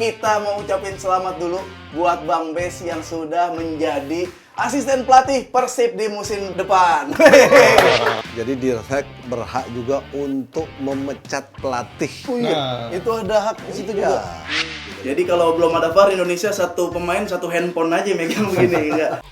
kita mau ucapin selamat dulu buat Bang Bes yang sudah menjadi asisten pelatih Persib di musim depan. Jadi Dirtek berhak juga untuk memecat pelatih. Oh iya, itu ada hak di situ juga. Ya. Jadi kalau belum ada VAR, Indonesia satu pemain satu handphone aja megang gini, enggak?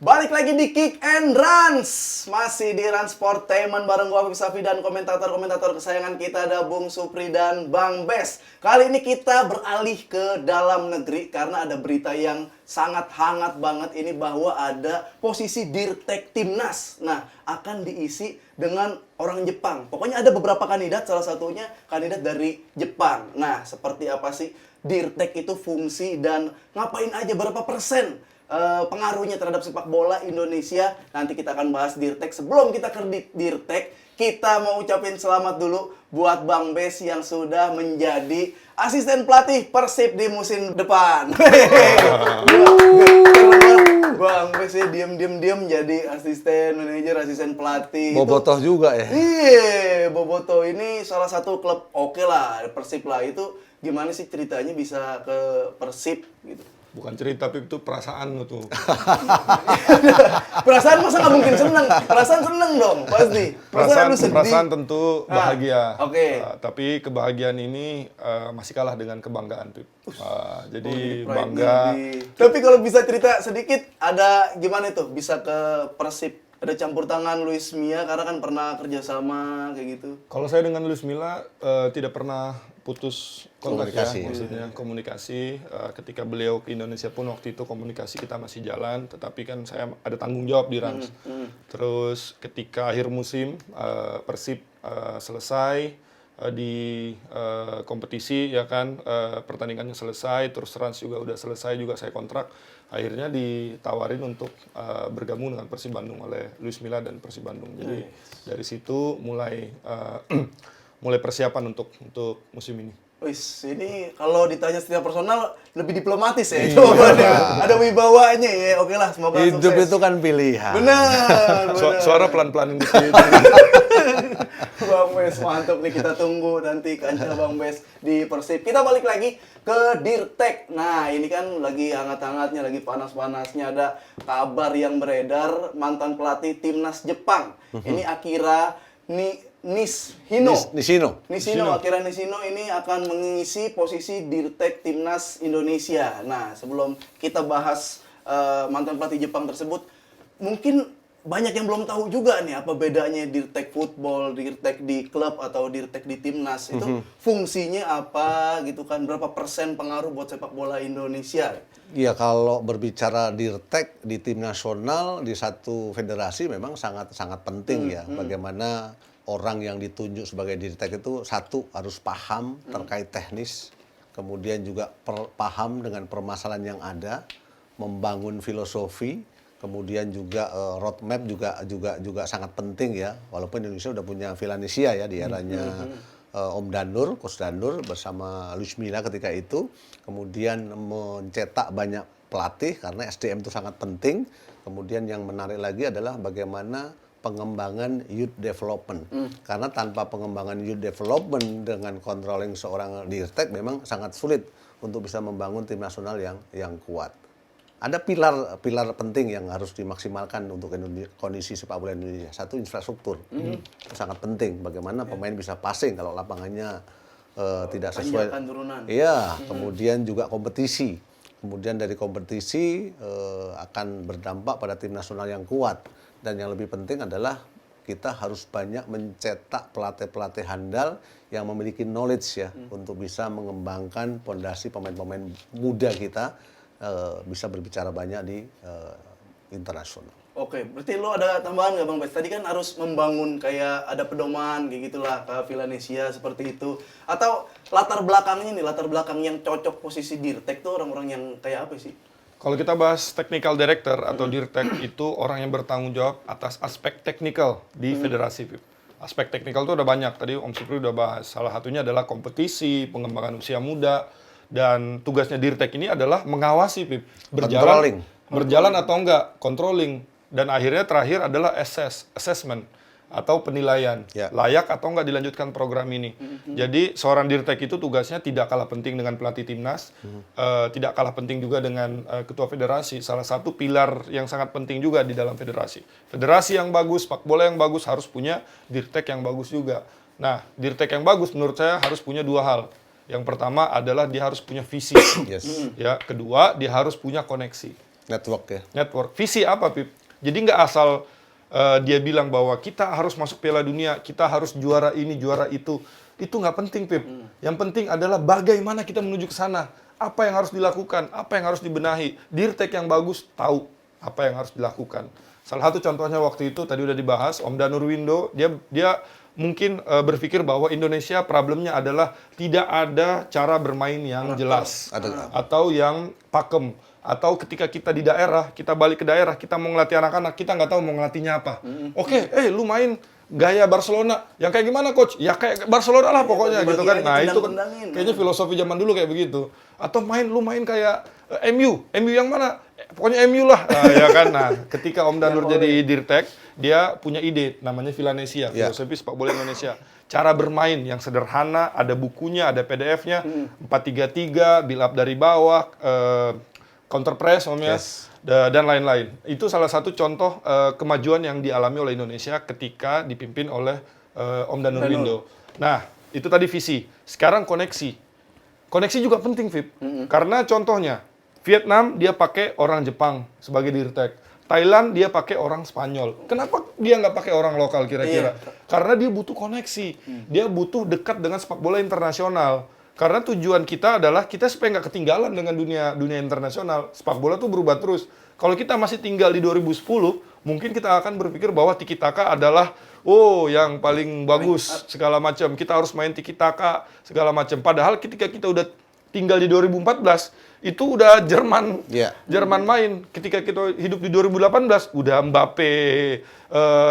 Balik lagi di Kick and Runs. Masih di Run Sportainment bareng gua Afif Safi dan komentator-komentator kesayangan kita ada Bung Supri dan Bang Bes. Kali ini kita beralih ke dalam negeri karena ada berita yang sangat hangat banget ini bahwa ada posisi Dirtek Timnas. Nah, akan diisi dengan orang Jepang. Pokoknya ada beberapa kandidat, salah satunya kandidat dari Jepang. Nah, seperti apa sih Dirtek itu fungsi dan ngapain aja, berapa persen pengaruhnya terhadap sepak bola Indonesia. Nanti kita akan bahas Dirtek. Sebelum kita ke Dirtek, kita mau ucapin selamat dulu buat Bang Bes yang sudah menjadi asisten pelatih Persib di musim depan. Bang Bes ya diem jadi asisten manajer, asisten pelatih. Bobotoh juga ya? Iya, Bobotoh ini salah satu klub oke lah, Persib lah. Itu gimana sih ceritanya bisa ke Persib gitu? Bukan cerita, tapi itu perasaan lo tuh. Perasaan masa nggak mungkin seneng? Perasaan seneng dong, pasti. Perasaan tentu bahagia. Oke. Tapi kebahagiaan ini masih kalah dengan kebanggaan, Pip. Jadi bangga. Tapi kalau bisa cerita sedikit, ada gimana tuh bisa ke Persib? Ada campur tangan Luis Mia karena kan pernah kerjasama kayak gitu. Kalau saya dengan Luis Milla tidak pernah putus kontak Komunikasi. ya, maksudnya komunikasi. Ketika beliau ke Indonesia pun waktu itu komunikasi kita masih jalan, tetapi kan saya ada tanggung jawab di Rans. Terus ketika akhir musim Persib selesai di kompetisi ya kan, pertandingannya selesai, terus Rans juga udah selesai juga saya kontrak. Akhirnya ditawarin untuk bergabung dengan Persib Bandung oleh Luis Milla dan Persib Bandung. Jadi dari situ mulai mulai persiapan untuk musim ini. Wis, ini kalau ditanya secara personal lebih diplomatis ya. Jawabannya. Ada wibawanya ya. Oke lah, semoga Hidup sukses. itu kan pilihan. Benar. Suara pelan-pelan ini. Bang Bes, mantap nih, kita tunggu nanti kancah Bang Bes di Persib. Kita balik lagi ke Dirtek. Nah, ini kan lagi hangat-hangatnya, lagi panas-panasnya, ada kabar yang beredar mantan pelatih timnas Jepang. Ini Akira Nishino. Akira Nishino ini akan mengisi posisi Dirtek Timnas Indonesia. Nah, sebelum kita bahas mantan pelatih Jepang tersebut, mungkin banyak yang belum tahu juga nih apa bedanya Dirtek Football, Dirtek di klub atau Dirtek di timnas. Itu fungsinya apa gitu kan, berapa persen pengaruh buat sepak bola Indonesia? Iya, kalau berbicara Dirtek di tim nasional di satu federasi memang sangat penting ya. Bagaimana orang yang ditunjuk sebagai Dirtek itu satu harus paham terkait teknis, kemudian juga paham dengan permasalahan yang ada, membangun filosofi. Kemudian juga roadmap juga sangat penting ya. Walaupun Indonesia udah punya Villanesia ya di eranya Om Danur, Coach Danur bersama Luis Milla ketika itu. Kemudian mencetak banyak pelatih karena SDM itu sangat penting. Kemudian yang menarik lagi adalah bagaimana pengembangan youth development. Karena tanpa pengembangan youth development dengan controlling seorang Dirtek memang sangat sulit untuk bisa membangun tim nasional yang kuat. Ada pilar penting yang harus dimaksimalkan untuk kondisi sepak bola Indonesia. Satu, infrastruktur. Itu sangat penting. Bagaimana pemain bisa passing kalau lapangannya tidak sesuai. Iya, kemudian juga kompetisi. Kemudian dari kompetisi akan berdampak pada tim nasional yang kuat. Dan yang lebih penting adalah kita harus banyak mencetak pelatih-pelatih handal yang memiliki knowledge ya untuk bisa mengembangkan fondasi pemain-pemain muda kita. Bisa berbicara banyak di internasional. Oke, berarti lo ada tambahan nggak Bang Bes? Tadi kan harus membangun kayak ada pedoman kayak gitulah ke Villanesia seperti itu. Atau latar belakangnya nih, latar belakang yang cocok posisi Dirtek tuh orang-orang yang kayak apa sih? Kalau kita bahas technical director atau Dirtek itu orang yang bertanggung jawab atas aspek teknikal di federasi, Pip. Aspek teknikal itu udah banyak, tadi Om Supri udah bahas. Salah satunya adalah kompetisi, pengembangan usia muda, dan tugasnya Dirtek ini adalah mengawasi, Pip. Berjalan atau enggak, controlling. dan akhirnya terakhir adalah assessment atau penilaian, Ya. layak atau nggak dilanjutkan program ini. Jadi seorang dirtek itu tugasnya tidak kalah penting dengan pelatih timnas, tidak kalah penting juga dengan ketua federasi. Salah satu pilar yang sangat penting juga di dalam federasi. Federasi yang bagus, sepak bola yang bagus harus punya dirtek yang bagus juga. Nah, dirtek yang bagus menurut saya harus punya dua hal. Yang pertama adalah dia harus punya visi. Yes. Ya, kedua dia harus punya koneksi. Network ya. Network. Visi apa, Pip? Jadi nggak asal dia bilang bahwa kita harus masuk Piala Dunia, kita harus juara ini, juara itu. Itu nggak penting, Pip. Yang penting adalah bagaimana kita menuju ke sana. Apa yang harus dilakukan, apa yang harus dibenahi. Dirtek yang bagus tahu apa yang harus dilakukan. Salah satu contohnya waktu itu tadi udah dibahas, Om Danur Windo, dia mungkin berpikir bahwa Indonesia problemnya adalah tidak ada cara bermain yang jelas atau yang pakem. Atau ketika kita di daerah, kita balik ke daerah, kita mau ngelatih anak-anak, kita nggak tahu mau ngelatihnya apa. Oke, lu main gaya Barcelona. Yang kayak gimana, Coach? Ya kayak Barcelona lah pokoknya gitu kan. Nah, itu kan kayaknya filosofi zaman dulu kayak begitu. Atau lu main kayak MU yang mana? Pokoknya MU lah. Nah, ya kan. Nah, ketika Om Danur jadi dirtek, dia punya ide namanya Villanesia, filosofi sepak bola Indonesia. Cara bermain yang sederhana, ada bukunya, ada PDF-nya, 4-3-3, build up dari bawah, counter press, Om ya, dan lain-lain. Itu salah satu contoh kemajuan yang dialami oleh Indonesia ketika dipimpin oleh Om Danur Windo. Nah, itu tadi visi. Sekarang koneksi. Koneksi juga penting, Vip. Karena contohnya, Vietnam dia pakai orang Jepang sebagai dirtek. Thailand dia pakai orang Spanyol. Kenapa dia nggak pakai orang lokal kira-kira? Karena dia butuh koneksi. Dia butuh dekat dengan sepak bola internasional. Karena tujuan kita adalah kita supaya nggak ketinggalan dengan dunia internasional. Sepak bola tuh berubah terus. Kalau kita masih tinggal di 2010, mungkin kita akan berpikir bahwa tiki taka adalah yang paling bagus segala macam. Kita harus main tiki taka segala macam. Padahal ketika kita udah tinggal di 2014, itu udah Jerman. Jerman main. Ketika kita hidup di 2018, udah Mbappe,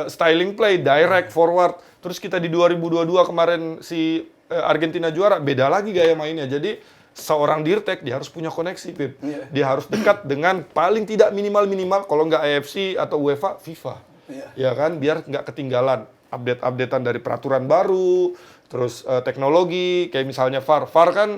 styling play, direct forward. Terus kita di 2022 kemarin si Argentina juara, beda lagi gaya mainnya. Jadi seorang dirtek dia harus punya koneksi, Pip. Dia harus dekat dengan paling tidak minimal kalau nggak AFC atau UEFA, FIFA. Ya kan, biar nggak ketinggalan update-updatean dari peraturan baru, terus teknologi, kayak misalnya VAR. VAR kan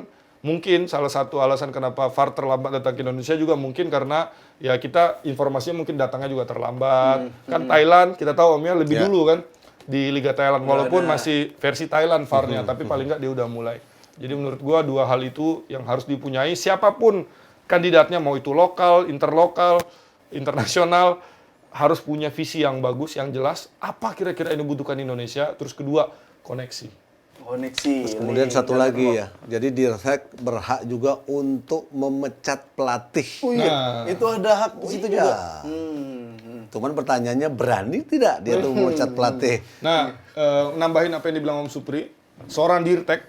mungkin salah satu alasan kenapa VAR terlambat datang ke Indonesia juga mungkin karena ya kita informasinya mungkin datangnya juga terlambat. Kan Thailand kita tahu Om ya lebih dulu kan di Liga Thailand, walaupun masih versi Thailand VAR-nya, tapi paling nggak dia udah mulai. Jadi menurut gua dua hal itu yang harus dipunyai siapapun kandidatnya, mau itu lokal, interlokal, internasional, harus punya visi yang bagus, yang jelas, apa kira-kira yang dibutuhkan Indonesia, terus kedua, koneksi. Koneksi. Kemudian satu lagi ya, jadi dirtek berhak juga untuk memecat pelatih. Itu ada hak di situ juga. Cuman pertanyaannya berani tidak dia tuh memecat pelatih? Nah, nambahin apa yang dibilang Om Supri, seorang dirtek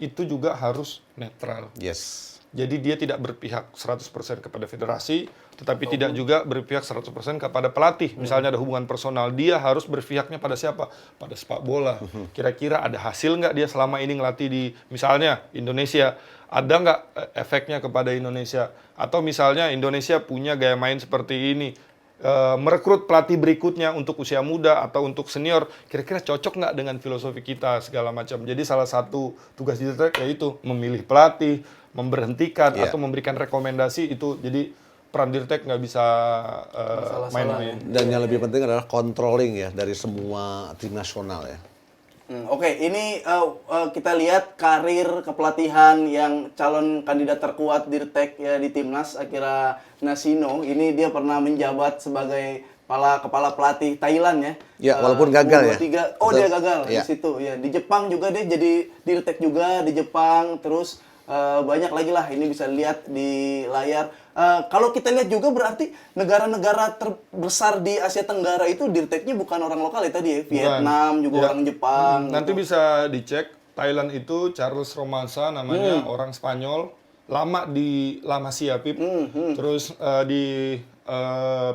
itu juga harus netral. Yes. Jadi dia tidak berpihak 100% kepada federasi, tetapi tidak juga berpihak 100% kepada pelatih. Misalnya ada hubungan personal, dia harus berpihaknya pada siapa? Pada sepak bola. Kira-kira ada hasil nggak dia selama ini ngelatih di, misalnya, Indonesia? Ada nggak efeknya kepada Indonesia? Atau misalnya Indonesia punya gaya main seperti ini, merekrut pelatih berikutnya untuk usia muda atau untuk senior, kira-kira cocok nggak dengan filosofi kita segala macam. Jadi salah satu tugas dirtek yaitu memilih pelatih, memberhentikan atau memberikan rekomendasi itu. Jadi peran dirtek nggak bisa main-main. Dan yang lebih penting adalah controlling ya dari semua tim nasional ya. Oke, ini kita lihat karir kepelatihan yang calon kandidat terkuat dirtek ya di timnas, Akira Nishino. Ini dia pernah menjabat sebagai kepala pelatih Thailand ya. Ya, walaupun gagal ya. Dia gagal di situ ya. Di Jepang juga dia jadi dirtek juga di Jepang. Terus banyak lagi lah, ini bisa lihat di layar. Kalau kita lihat juga berarti negara-negara terbesar di Asia Tenggara itu dirteknya bukan orang lokal ya tadi ya. Vietnam juga orang Jepang. Nanti bisa dicek, Thailand itu Charles Romansa namanya, orang Spanyol, lama di La Masia, Pip. Terus di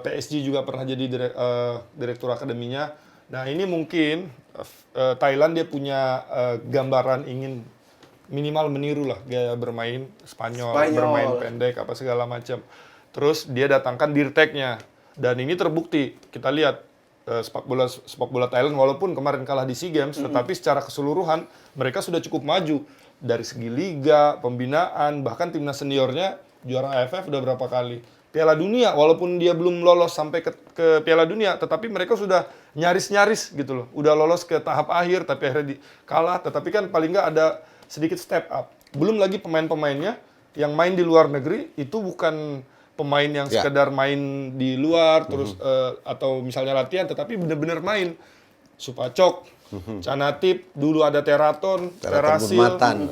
PSG juga pernah jadi direktur akademinya. Nah ini mungkin Thailand dia punya gambaran ingin minimal meniru lah gaya bermain Spanyol, bermain pendek apa segala macam. Terus dia datangkan dirteknya. Dan ini terbukti, kita lihat sepak bola Thailand walaupun kemarin kalah di SEA Games, tetapi secara keseluruhan mereka sudah cukup maju dari segi liga, pembinaan, bahkan timnas seniornya juara AFF udah berapa kali. Piala Dunia walaupun dia belum lolos sampai ke Piala Dunia, tetapi mereka sudah nyaris-nyaris gitu loh. Udah lolos ke tahap akhir tapi akhirnya kalah, tetapi kan paling nggak ada sedikit step up. Belum lagi pemain-pemainnya yang main di luar negeri itu bukan pemain yang sekedar main di luar terus atau misalnya latihan, tetapi benar-benar main. Supacok, Canatip, dulu ada Teraton Terasil,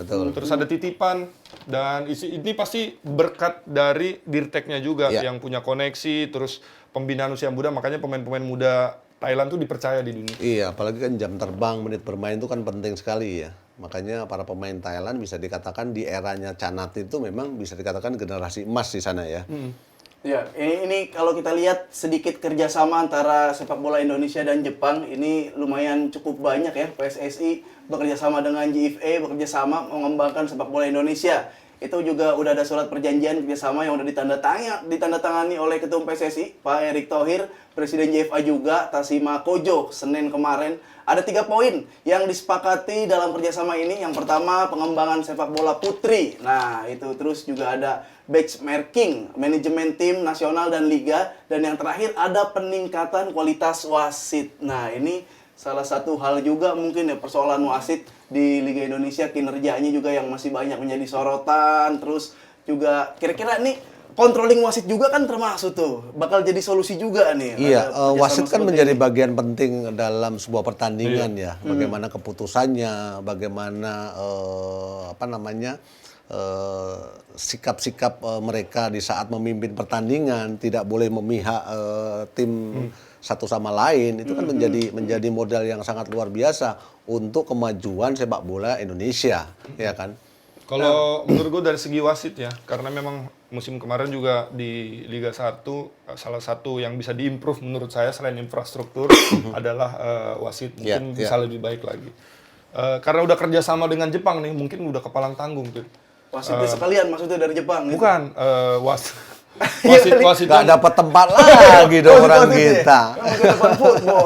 betul. terus ada Titipan, dan ini pasti berkat dari Dirteknya juga yang punya koneksi, terus pembinaan usia muda, makanya pemain-pemain muda Thailand tuh dipercaya di dunia. Iya, apalagi kan jam terbang, menit bermain itu kan penting sekali ya. Makanya para pemain Thailand bisa dikatakan di eranya Canat itu memang bisa dikatakan generasi emas di sana ya. Ya, ini kalau kita lihat sedikit kerjasama antara sepak bola Indonesia dan Jepang, ini lumayan cukup banyak ya. PSSI bekerja sama dengan JFA, bekerja sama mengembangkan sepak bola Indonesia. Itu juga udah ada surat perjanjian kerjasama yang udah ditandatangani oleh Ketum PSSI, Pak Erick Thohir, Presiden JFA juga, Tashima Kojo, Senin kemarin. Ada 3 poin yang disepakati dalam kerjasama ini. Yang pertama, pengembangan sepak bola putri. Nah, itu terus juga ada benchmarking, manajemen tim nasional dan liga. Dan yang terakhir, ada peningkatan kualitas wasit. Nah, ini salah satu hal juga mungkin ya, persoalan wasit di Liga Indonesia, kinerjanya juga yang masih banyak menjadi sorotan. Terus juga kira-kira nih controlling wasit juga kan termasuk tuh, bakal jadi solusi juga nih. Iya, wasit kan menjadi bagian penting dalam sebuah pertandingan ya. Bagaimana keputusannya, bagaimana sikap-sikap mereka di saat memimpin pertandingan, tidak boleh memihak tim satu sama lain. Itu kan menjadi modal yang sangat luar biasa untuk kemajuan sepak bola Indonesia, ya kan? Kalau menurut gue dari segi wasit ya, karena memang musim kemarin juga di Liga 1 salah satu yang bisa diimprove menurut saya selain infrastruktur adalah wasit mungkin bisa lebih baik lagi. Karena udah kerjasama dengan Jepang nih, mungkin udah kepalang tanggung tuh. Wasitnya sekalian maksudnya dari Jepang? Bukan, wasit nggak dapat tempat lagi dong orang kita.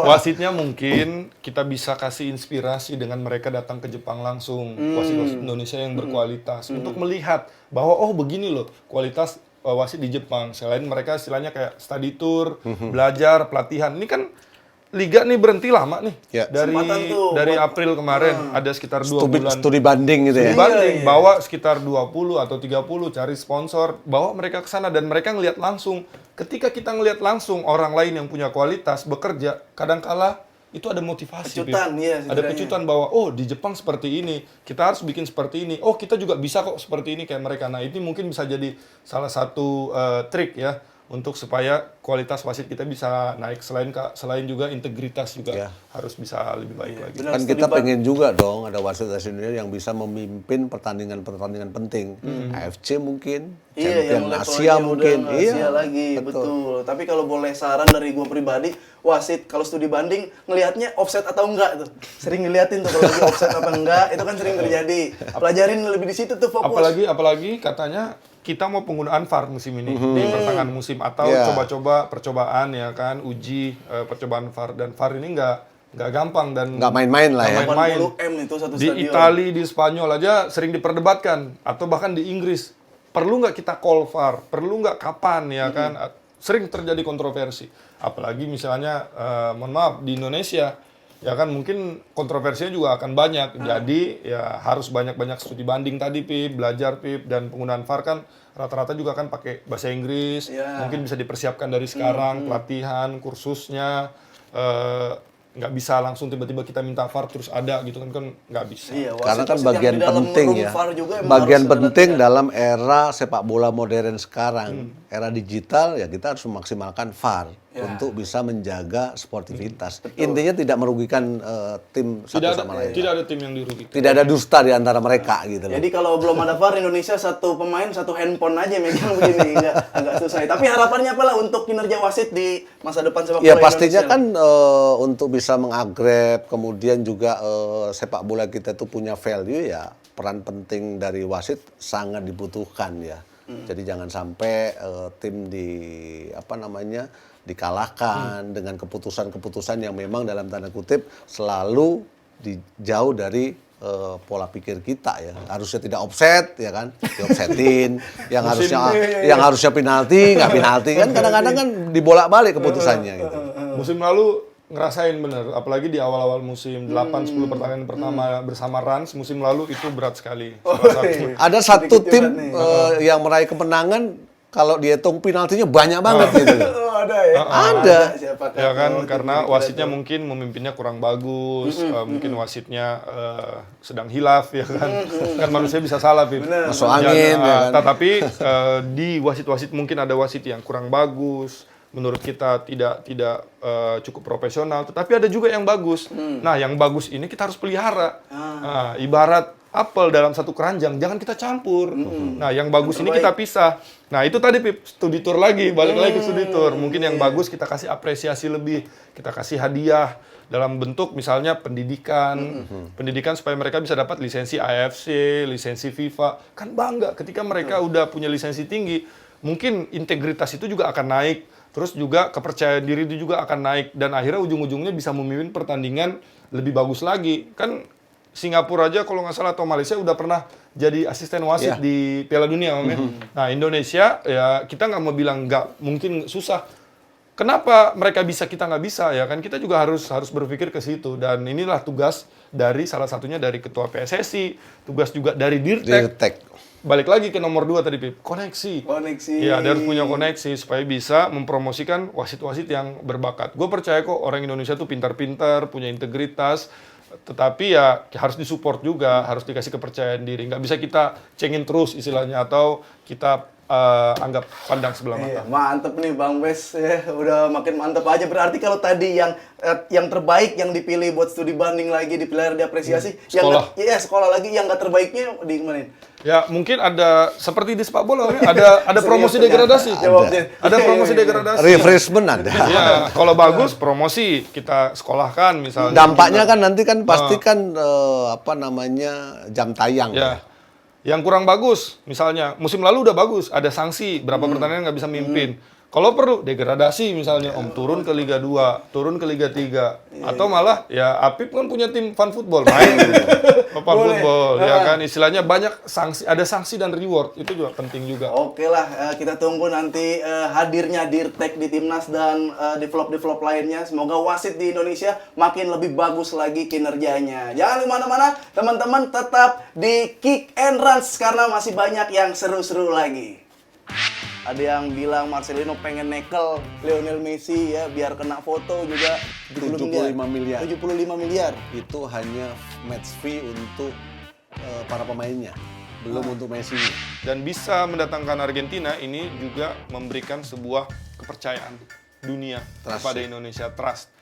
Wasitnya mungkin kita bisa kasih inspirasi dengan mereka datang ke Jepang langsung, wasit-wasit Indonesia yang berkualitas untuk melihat bahwa oh begini loh kualitas wasit di Jepang. Selain mereka istilahnya kayak study tour, belajar, pelatihan. Ini kan liga nih berhenti lama nih. Dari April kemarin ada sekitar 2 bulan. Studi banding gitu ya. Studi banding, bawa sekitar 20 atau 30 cari sponsor, bawa mereka ke sana dan mereka ngelihat langsung. Ketika kita ngelihat langsung orang lain yang punya kualitas bekerja, kadangkala itu ada motivasi. Ada pecutan bahwa oh di Jepang seperti ini, kita harus bikin seperti ini. Oh kita juga bisa kok seperti ini kayak mereka. Nah ini mungkin bisa jadi salah satu trik ya untuk supaya kualitas wasit kita bisa naik, selain juga integritas juga harus bisa lebih baik lagi. Kan kita pengen juga dong ada wasit Indonesia yang bisa memimpin pertandingan-pertandingan penting. AFC mungkin, Champion Asia mungkin. Asia lagi, betul. Tapi kalau boleh saran dari gue pribadi, wasit kalau studi banding ngelihatnya offset atau enggak tuh. Sering ngeliatin tuh kalau lagi offset apa enggak, itu kan sering terjadi. Pelajarin lebih di situ tuh fokus. Apalagi katanya kita mau penggunaan VAR musim ini di pertengahan musim atau coba-coba percobaan ya kan uji percobaan VAR, dan VAR ini nggak gampang dan nggak main-main lah ya. 80M itu satu di stadion. Italia, di Spanyol aja sering diperdebatkan atau bahkan di Inggris perlu nggak kita call VAR, perlu nggak kapan ya kan, sering terjadi kontroversi. Apalagi misalnya mohon maaf di Indonesia ya kan mungkin kontroversinya juga akan banyak. Jadi ya harus banyak-banyak studi banding tadi belajar dan penggunaan VAR kan rata-rata juga kan pakai bahasa Inggris. Mungkin bisa dipersiapkan dari sekarang pelatihan, kursusnya. Nggak bisa langsung tiba-tiba kita minta VAR terus ada gitu kan nggak bisa. Karena kan bagian penting ya. Bagian penting dalam era sepak bola modern sekarang, era digital ya kita harus memaksimalkan VAR untuk bisa menjaga sportivitas. Intinya tidak merugikan tim satu sama lain. Tidak ada tim yang dirugikan. Tidak ada dusta di antara mereka gitu loh. Jadi kalau belum ada VAR Indonesia satu pemain satu handphone aja megang begini, agak susah. Tapi harapannya apalah untuk kinerja wasit di masa depan sepak bola ya Indonesia? pastinya kan untuk bisa mengagrep, kemudian juga sepak bola kita itu punya value ya, peran penting dari wasit sangat dibutuhkan ya. Jadi jangan sampai tim dikalahkan dengan keputusan-keputusan yang memang dalam tanda kutip selalu jauh dari pola pikir kita ya. Harusnya tidak offset ya kan, diopsetin. yang harusnya penalti nggak penalti kan, kadang-kadang kan dibolak-balik keputusannya gitu. Musim lalu ngerasain bener, apalagi di awal-awal musim 8-10 pertandingan pertama bersama Rans musim lalu itu berat sekali. Ada satu tim yang meraih kemenangan kalau dihitung penaltinya banyak banget gitu. Oh, ada ya? Ada. Siapa Ya kan, tahu karena tim wasitnya kita mungkin memimpinnya kurang bagus, mungkin wasitnya sedang hilaf ya kan. Kan manusia bisa salah, Pip. Masuk angin, ya kan. Tetapi di wasit-wasit mungkin ada wasit yang kurang bagus, menurut kita tidak cukup profesional, tetapi ada juga yang bagus. Nah, yang bagus ini kita harus pelihara. Nah, ibarat apel dalam satu keranjang, jangan kita campur. Nah, yang bagus ini kita pisah. Nah, itu tadi Pip, studi tour lagi, balik lagi ke studi tour. Mungkin yang bagus kita kasih apresiasi lebih, kita kasih hadiah dalam bentuk misalnya pendidikan. Pendidikan supaya mereka bisa dapat lisensi AFC, lisensi FIFA. Kan bangga ketika mereka udah punya lisensi tinggi, mungkin integritas itu juga akan naik. Terus juga kepercayaan diri itu juga akan naik. Dan akhirnya ujung-ujungnya bisa memimpin pertandingan lebih bagus lagi. Kan Singapura aja kalau nggak salah atau Malaysia udah pernah jadi asisten wasit di Piala Dunia, Om ya. Nah, Indonesia ya kita nggak mau bilang nggak mungkin susah. Kenapa mereka bisa kita nggak bisa ya kan? Kita juga harus berpikir ke situ, dan inilah tugas dari salah satunya dari ketua PSSI, tugas juga dari Dirtek. Balik lagi ke nomor 2 tadi, Pip, koneksi. Iya, dia harus punya koneksi supaya bisa mempromosikan wasit-wasit yang berbakat. Gue percaya kok orang Indonesia tuh pintar-pintar, punya integritas, tetapi ya harus disupport juga, harus dikasih kepercayaan diri. Nggak bisa kita cengin terus istilahnya, atau kita anggap pandang sebelah mata. Iya, mantep nih Bang Bes ya, udah makin mantep aja. Berarti kalau tadi yang terbaik yang dipilih buat studi banding lagi, dipilih diapresiasi, sekolah. Sekolah lagi, yang nggak terbaiknya di mana? Ya mungkin ada seperti di sepak bola ya, ada promosi degradasi. Ada promosi degradasi. Refreshment ada. Ya, kalau bagus promosi kita sekolahkan misalnya. Dampaknya kan nanti kan pasti kan jam tayang. Ya. Yang kurang bagus, misalnya musim lalu udah bagus, ada sanksi berapa pertandingan nggak bisa mimpin. Kalau perlu degradasi misalnya, turun ke Liga 2, turun ke Liga 3, atau malah ya Apip kan punya tim fun football, main fun football, ya kan istilahnya banyak sanksi, ada sanksi dan reward, itu juga penting juga. Oke lah, kita tunggu nanti hadirnya Dirtek di Timnas dan develop lainnya. Semoga wasit di Indonesia makin lebih bagus lagi kinerjanya. Jangan kemana-mana, teman-teman, tetap di Kick and Runs karena masih banyak yang seru-seru lagi. Ada yang bilang Marcelino pengen nekel Lionel Messi ya biar kena foto juga 75 miliar. 75 miliar. Itu hanya match fee untuk para pemainnya, belum untuk Messi. Dan bisa mendatangkan Argentina ini juga memberikan sebuah kepercayaan dunia kepada Indonesia, trust.